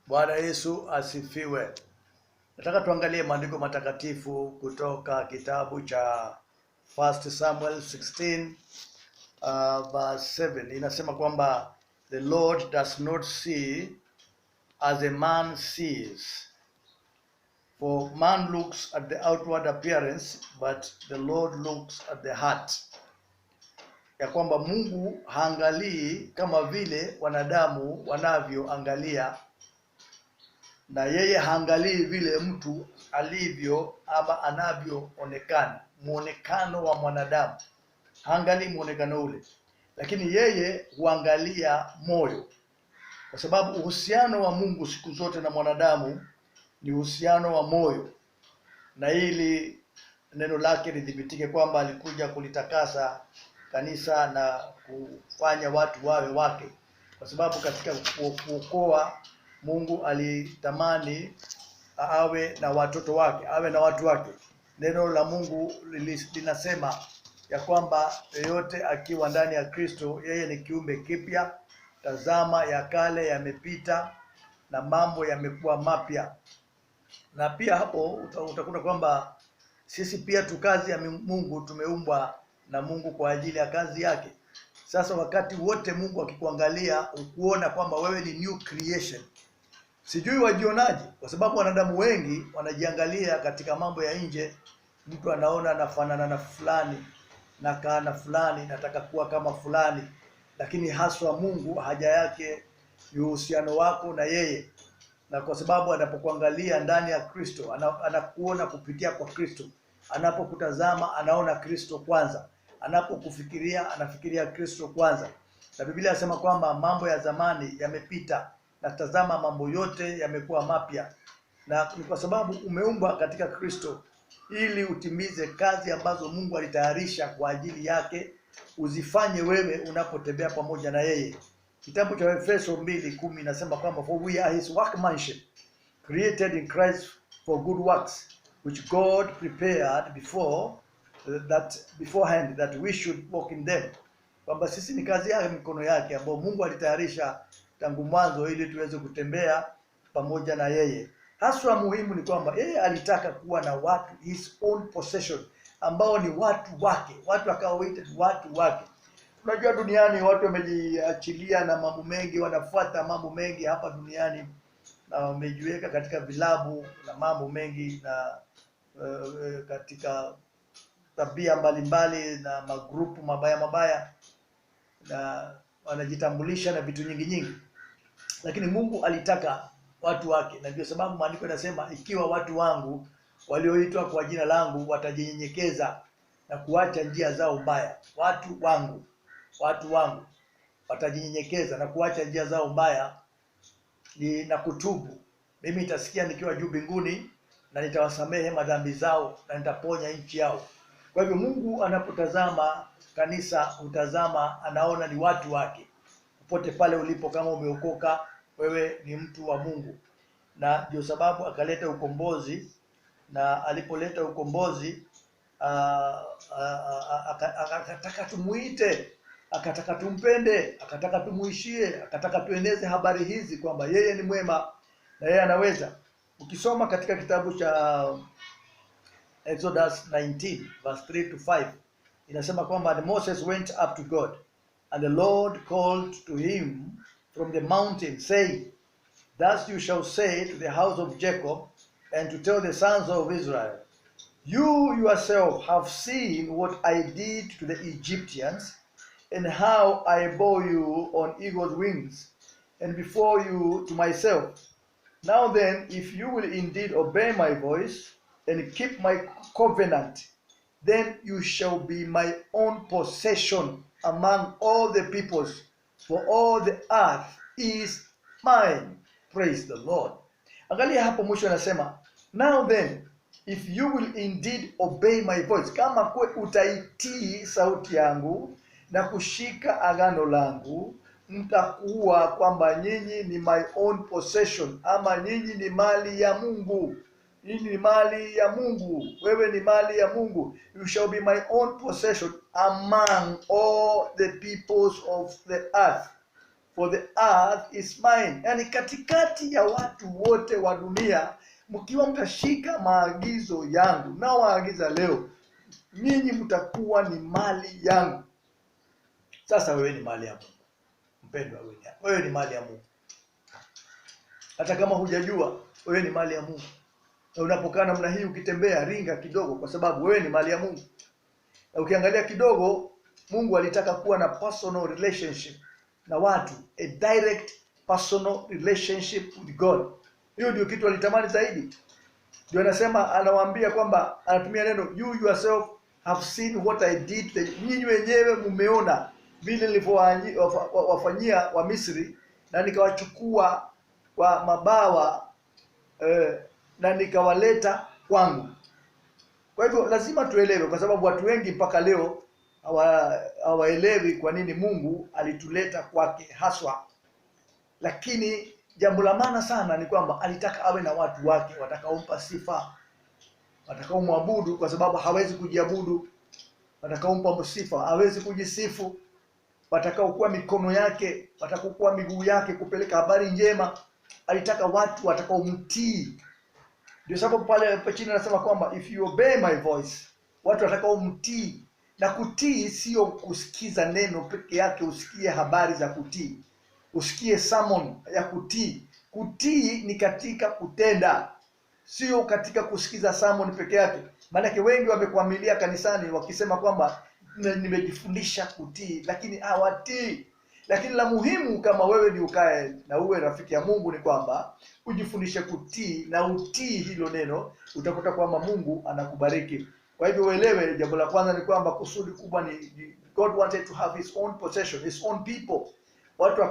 Bwana Yesu asifiwe. Nataka tuangalie maandiko matakatifu kutoka kitabu cha 1 Samuel 16 verse 7. Inasema kwamba the Lord does not see as a man sees. For man looks at the outward appearance, but the Lord looks at the heart. Ya kwamba Mungu haangalii kama vile wanadamu wanavyoangalia, na yeye haangalii vile mtu alivyo ama anavyoonekana. Muonekano wa mwanadamu haangalii muonekano ule, lakini yeye huangalia moyo, kwa sababu uhusiano wa Mungu siku zote na mwanadamu ni uhusiano wa moyo. Na ili neno lake lidhibitike kwamba alikuja kulitakasa kanisa na kufanya watu wawe wake, kwa sababu katika kuokoa Mungu alitamani awe na watoto wake, awe na watu wake. Neno la Mungu linasema ya kwamba yeyote akiwa ndani ya Kristo, yeye ni kiumbe kipya. Tazama, ya kale yamepita na mambo yamekuwa mapya. Na pia hapo utakuta kwamba sisi pia tu kazi ya Mungu, tumeumbwa na Mungu kwa ajili ya kazi yake. Sasa wakati wote Mungu akikuangalia, ukuona kwamba wewe ni new creation. Sijui wajionaje, kwa sababu wanadamu wengi wanajiangalia katika mambo ya nje. Mtu anaona anafanana na fulani, na kana fulani, nataka kuwa kama fulani. Lakini haswa Mungu haja yake ni uhusiano wako na yeye. Na kwa sababu anapokuangalia ndani ya Kristo, anakuona kupitia kwa Kristo. Anapokutazama anaona Kristo kwanza. Anapokufikiria anafikiria Kristo kwanza. Na Biblia inasema kwamba mambo ya zamani yamepita, na tazama mambo yote yamekuwa mapya. Na ni kwa sababu umeumbwa katika Kristo ili utimize kazi ambazo Mungu alitayarisha kwa ajili yake, uzifanye wewe unapotembea pamoja na yeye. Kitabu cha Efeso 2:10 inasema kwamba for we are his workmanship, created in Christ for good works, which God prepared beforehand that we should walk in them. Kwamba sisi ni kazi ya mikono yake ambayo Mungu alitayarisha tangu mwanzo ili tuweze kutembea pamoja na yeye. Haswa muhimu ni kwamba yeye alitaka kuwa na watu, his own possession, ambao ni watu wake, watu akawaita watu wake. Unajua duniani watu wamejiachilia na mambo mengi, wanafuata mambo mengi hapa duniani, na wamejiweka katika vilabu na mambo mengi, na katika tabia mbalimbali na magrupu mabaya, na wanajitambulisha na vitu nyingi. Lakini Mungu alitaka watu wake, na ndio sababu maandiko yanasema ikiwa watu wangu walioitwa kwa jina langu watajinyenyekeza na kuacha njia zao mbaya. Watu wangu watajinyenyekeza na kuacha njia zao mbaya na kutubu, mimi nitasikia nikiwa juu mbinguni na nitawasamehe madhambi zao na nitaponya nchi yao. Kwa hivyo Mungu anapotazama kanisa, hutazama, anaona ni watu wake. Popote pale ulipo, kama umeokoka, wewe ni mtu wa Mungu. Na ndio sababu akaleta ukombozi, na alipoleta ukombozi akataka tumuite, akataka tumpende, akataka tumuishie, akataka tueneze habari hizi kwamba yeye ni mwema na yeye anaweza. Ukisoma katika kitabu cha Exodus 19 verse 3 to 5 inasema kwamba Moses went up to God, and the Lord called to him from the mountain, saying, thus you shall say to the house of Jacob and to tell the sons of Israel, you yourself have seen what I did to the Egyptians, and how I bore you on eagle's wings, and before you to myself. Now then, if you will indeed obey my voice and keep my covenant, then you shall be my own possession among all the peoples, for all the earth is mine. Praise the Lord. Angalia hapo mwisho anasema, now then, if you will indeed obey my voice, kama kwe utaitii sauti yangu na kushika agano langu, mtakuwa kwamba nyinyi ni my own possession, ama nyinyi ni mali ya Mungu. Nyinyi ni mali ya Mungu, wewe ni mali ya Mungu. You shall be my own possession among all the peoples of the earth. for the earth is mine. Yani katikati ya watu wote wa dunia, mkiwa mtashika maagizo yangu na waagiza leo, nyinyi mtakuwa ni mali yangu. Sasa wewe ni mali ya Mungu. Mpendwa, wewe ni mali ya Mungu. Hata kama hujajua, wewe ni mali ya Mungu. Na unapokaa namna hii ukitembea, ringa kidogo, kwa sababu wewe ni mali ya Mungu. Na ukiangalia kidogo, Mungu alitaka kuwa na personal relationship na watu, a direct personal relationship with God. Hiyo ndio kitu alitamani zaidi. Ndio anasema, anawaambia kwamba, anatumia neno you yourself have seen what I did. Nyinyi wenyewe mmeona vile nilivyowafanyia wa Misri, na nikawachukua kwa mabawa na nikawaleta kwangu. Kwa hivyo lazima tuelewe, kwa sababu watu wengi mpaka leo hawaelewi kwa nini Mungu alituleta kwake haswa. Lakini jambo la maana sana ni kwamba alitaka awe na watu wake watakaompa sifa, watakaomwabudu, kwa sababu hawezi kujiabudu. Watakaompa sifa, hawezi kujisifu. Watakaokuwa mikono yake, watakaokuwa miguu yake kupeleka habari njema. Alitaka watu watakaomtii. Ndio sababu pale chini anasema kwamba if you obey my voice, watu watakaomtii. Na kutii sio kusikiza neno peke yake, usikie habari za kutii, usikie sermon ya kutii. Kutii ni katika kutenda, sio katika kusikiza sermon peke yake. Maana wengi wamekwamilia kanisani wakisema kwamba nimejifundisha kutii, lakini hawatii. Lakini la muhimu, kama wewe ni ukae na uwe rafiki ya Mungu, ni kwamba ujifundishe kutii na utii hilo neno, utakuta kwamba Mungu anakubariki. Kwa hivyo uelewe, jambo la kwanza ni kwamba kusudi kubwa ni God wanted to have his own possession, his own people. Watu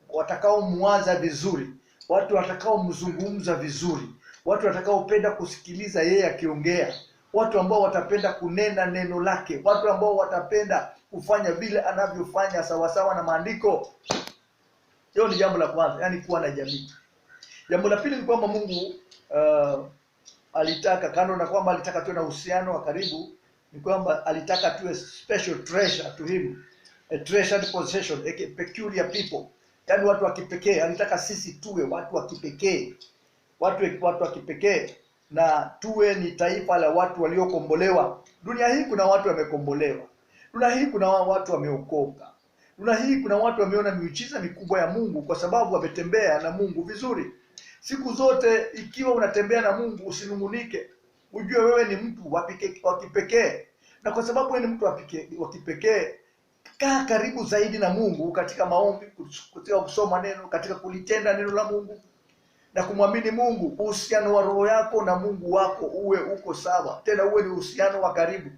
watakao muwaza vizuri, watu watakao mzungumza vizuri, watu watakaopenda kusikiliza yeye akiongea, watu ambao watapenda kunena neno lake, watu ambao watapenda kufanya vile anavyofanya sawasawa na maandiko. Hiyo ni jambo la kwanza, yani kuwa na jamii. Jambo la pili ni kwamba Mungu alitaka, kando na kwamba alitaka tuwe na uhusiano wa karibu, ni kwamba alitaka tuwe special treasure to him, a treasured possession, a peculiar people. Yani watu wa kipekee. Alitaka sisi tuwe watu wa kipekee, watu wa kipekee, na tuwe ni taifa la watu waliokombolewa. Dunia hii kuna watu wamekombolewa. Dunia hii kuna watu wameokoka. Dunia hii kuna watu wameona miujiza mikubwa ya Mungu kwa sababu wametembea na Mungu vizuri. Siku zote ikiwa unatembea na Mungu, usinungunike. Ujue wewe ni mtu wa kipekee. Na kwa sababu wewe ni mtu wa kipekee, kaa karibu zaidi na Mungu katika maombi, katika kusoma neno, katika kulitenda neno la Mungu na kumwamini Mungu. Uhusiano wa roho yako na Mungu wako uwe uko sawa, tena uwe ni uhusiano wa karibu.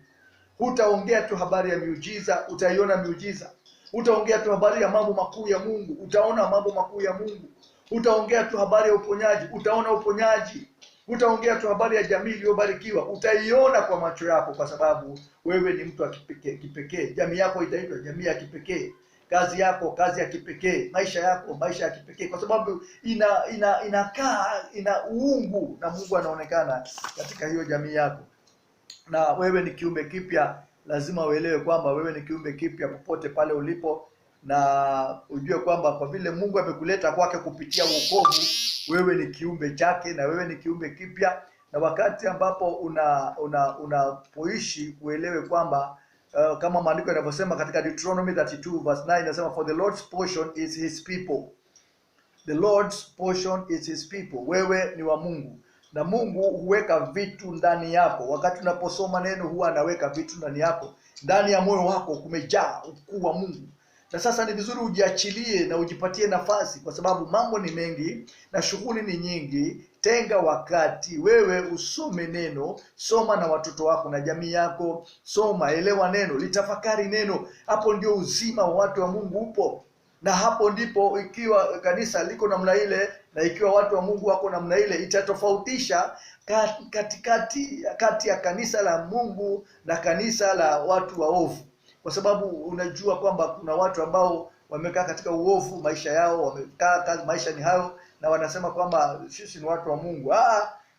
Hutaongea tu habari ya miujiza, utaiona miujiza. Hutaongea tu habari ya mambo makuu ya Mungu, utaona mambo makuu ya Mungu. Hutaongea tu habari ya uponyaji, utaona uponyaji. Hutaongea tu habari ya jamii iliyobarikiwa, utaiona kwa macho yako, kwa sababu wewe ni mtu wa kipekee. Jamii yako itaitwa jamii ya kipekee. Kazi yako kazi ya kipekee. Maisha yako maisha ya kipekee, kwa sababu ina uungu na Mungu anaonekana katika hiyo jamii yako. Na wewe ni kiumbe kipya. Lazima uelewe kwamba wewe ni kiumbe kipya popote pale ulipo, na ujue kwamba kwa vile Mungu amekuleta kwake kupitia wokovu, wewe ni kiumbe chake na wewe ni kiumbe kipya. Na wakati ambapo unapoishi uelewe kwamba kama maandiko yanavyosema katika Deuteronomy 32 verse 9, inasema for the Lord's portion is his people. The Lord's portion is his people. Wewe ni wa Mungu, na Mungu huweka vitu ndani yako. Wakati unaposoma neno, huwa anaweka vitu ndani yako. Ndani ya moyo wako kumejaa ukuu wa Mungu. Na sasa ni vizuri ujiachilie na ujipatie nafasi, kwa sababu mambo ni mengi na shughuli ni nyingi. Tenga wakati wewe usome neno, soma na watoto wako na jamii yako, soma, elewa neno, litafakari neno. Hapo ndio uzima wa watu wa Mungu upo. Na hapo ndipo, ikiwa kanisa liko namna ile na ikiwa watu wa Mungu wako namna ile, itatofautisha kati ya kanisa la Mungu na kanisa la watu waovu. Kwa sababu unajua kwamba kuna watu ambao wamekaa katika uovu maisha yao, wamekaa maisha ni hayo, na wanasema kwamba sisi ni watu wa Mungu.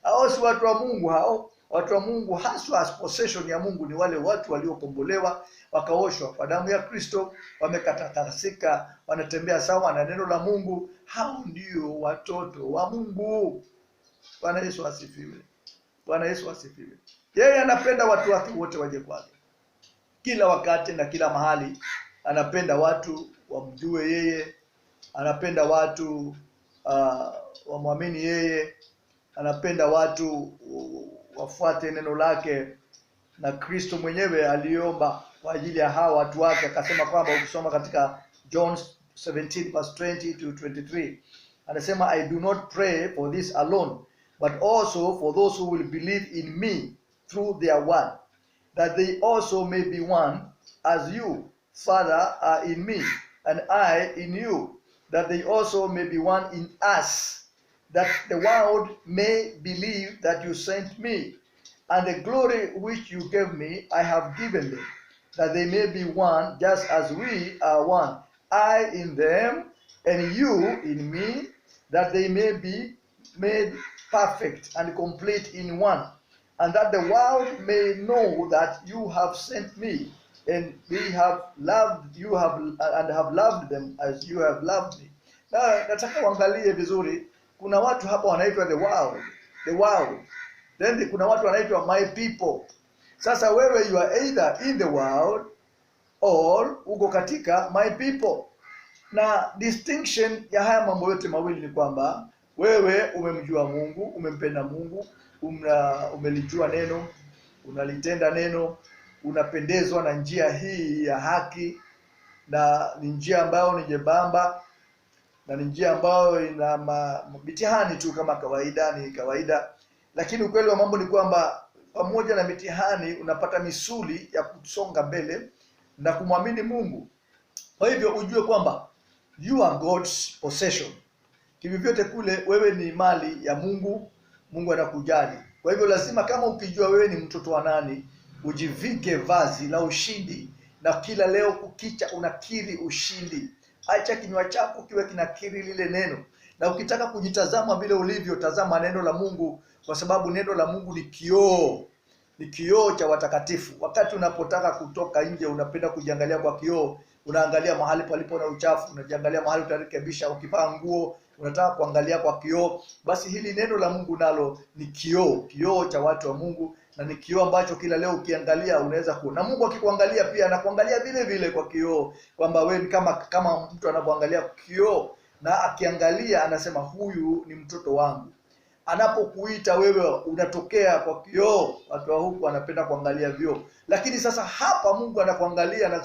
Hao si watu wa Mungu hao. Watu wa Mungu haswa as possession ya Mungu ni wale watu waliokombolewa, wakaoshwa kwa damu ya Kristo, wamekatakasika, wanatembea sawa na neno la Mungu. Hao ndio watoto wa Mungu. Bwana Yesu asifiwe. Bwana Yesu asifiwe. Yeye anapenda watu wake wote waje kwake. Kila wakati na kila mahali anapenda watu wamjue yeye, anapenda watu wamwamini yeye, anapenda watu wafuate neno lake. Na Kristo mwenyewe aliomba kwa ajili ya hawa watu wake, akasema kwamba ukisoma katika John 17 verse 20 to 23, anasema I do not pray for this alone, but also for those who will believe in me through their word, that they also may be one, as you, Father, are in me, and I in you, that they also may be one in us, that the world may believe that you sent me. And the glory which you gave me, I have given them, that they may be one, just as we are one, I in them, and you in me, that they may be made perfect and complete in one, and that the world may know that you have sent me, and they have loved you have loved them as you have loved me. Na nataka uangalie vizuri, kuna watu hapa wanaitwa the world. Then kuna watu wanaitwa my people. Sasa wewe you are either in the world or uko katika my people. Na distinction ya haya mambo yote mawili ni kwamba wewe umemjua Mungu, umempenda Mungu, umelijua neno, unalitenda neno, unapendezwa na njia hii ya haki, na ni njia ambayo ni jebamba, na ni njia ambayo ina mitihani tu kama kawaida, ni kawaida. Lakini ukweli wa mambo ni kwamba pamoja na mitihani unapata misuli ya kusonga mbele na kumwamini Mungu. Kwa hivyo ujue kwamba you are God's possession. Kivyote kule wewe ni mali ya Mungu, Mungu anakujali. Kwa hivyo lazima, kama ukijua wewe ni mtoto wa nani, ujivike vazi la ushindi, na kila leo kukicha unakiri ushindi. Acha kinywa chako kiwe kinakiri lile neno. Na ukitaka kujitazama vile ulivyo, tazama neno la Mungu, kwa sababu neno la Mungu ni kioo. Ni kioo cha watakatifu. Wakati unapotaka kutoka nje, unapenda kujiangalia kwa kioo, unaangalia mahali palipo na uchafu, unajiangalia mahali utarekebisha. Ukivaa nguo unataka kuangalia kwa kioo. Basi hili neno la Mungu nalo ni kioo cha watu wa Mungu, na ni kioo ambacho kila leo ukiangalia unaweza kuona. Na Mungu akikuangalia pia anakuangalia vile vile kwa kioo, kwamba wewe kama mtu anapoangalia kioo, na akiangalia anasema huyu ni mtoto wangu. Anapokuita wewe unatokea kwa kioo. Watu wa huku wanapenda kuangalia vioo, lakini sasa hapa Mungu anakuangalia na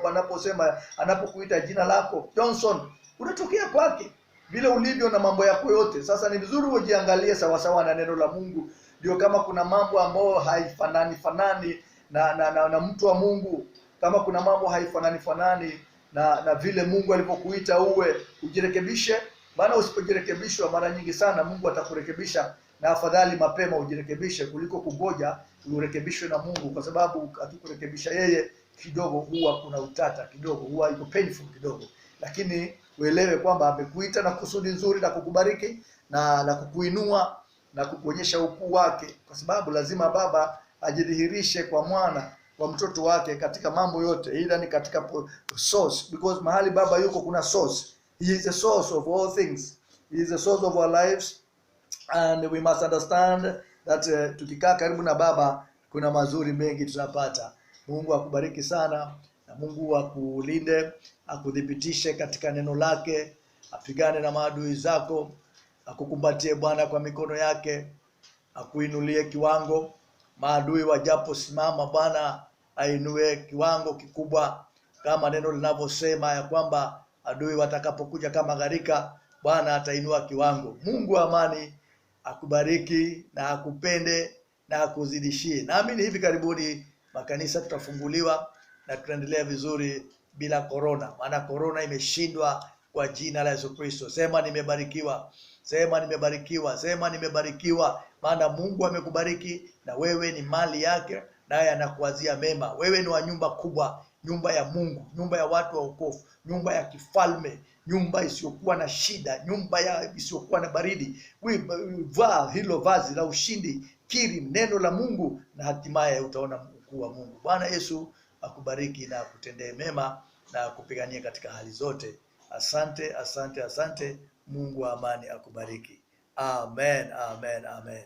anaposema, anapokuita jina lako Johnson, unatokea kwake vile ulivyo na mambo yako yote. Sasa ni vizuri ujiangalie sawa sawa na neno la Mungu. Ndio kama kuna mambo ambayo haifanani na mtu wa Mungu, kama kuna mambo haifanani na vile Mungu alipokuita uwe, ujirekebishe. Maana usipojirekebishwa mara nyingi sana Mungu atakurekebisha, na afadhali mapema ujirekebishe kuliko kungoja urekebishwe na Mungu, kwa sababu akikurekebisha yeye kidogo huwa kuna utata kidogo, huwa iko painful kidogo. Lakini uelewe kwamba amekuita na kusudi nzuri la kukubariki na kukuinua na kukuonyesha ukuu wake, kwa sababu lazima baba ajidhihirishe kwa mwana, kwa mtoto wake katika mambo yote, ila ni katika source, because mahali baba yuko kuna source. He is the source of all things. He is the source of our lives, and we must understand that tukikaa karibu na baba kuna mazuri mengi tunapata. Mungu akubariki sana, na Mungu akulinde, akudhibitishe katika neno lake, apigane na maadui zako, akukumbatie Bwana kwa mikono yake, akuinulie kiwango. Maadui wajapo simama, Bwana ainue kiwango kikubwa, kama neno linavyosema ya kwamba adui watakapokuja kama gharika, Bwana atainua kiwango. Mungu amani akubariki na akupende na akuzidishie. Naamini hivi karibuni makanisa tutafunguliwa na tutaendelea vizuri bila corona, maana corona imeshindwa kwa jina la Yesu Kristo. Sema nimebarikiwa, sema nimebarikiwa, sema nimebarikiwa, maana Mungu amekubariki na wewe ni mali yake, naye anakuazia mema. Wewe ni wa nyumba kubwa, nyumba ya Mungu, nyumba ya watu wa wokovu, nyumba ya kifalme, nyumba isiyokuwa na shida, nyumba isiyokuwa na baridi. Vaa hilo vazi la ushindi kiri neno la Mungu na hatimaye utaona ukuu wa Mungu. Bwana Yesu akubariki na akutendee mema na akupiganie katika hali zote. Asante, asante, asante. Mungu wa amani akubariki. Amen, amen, amen.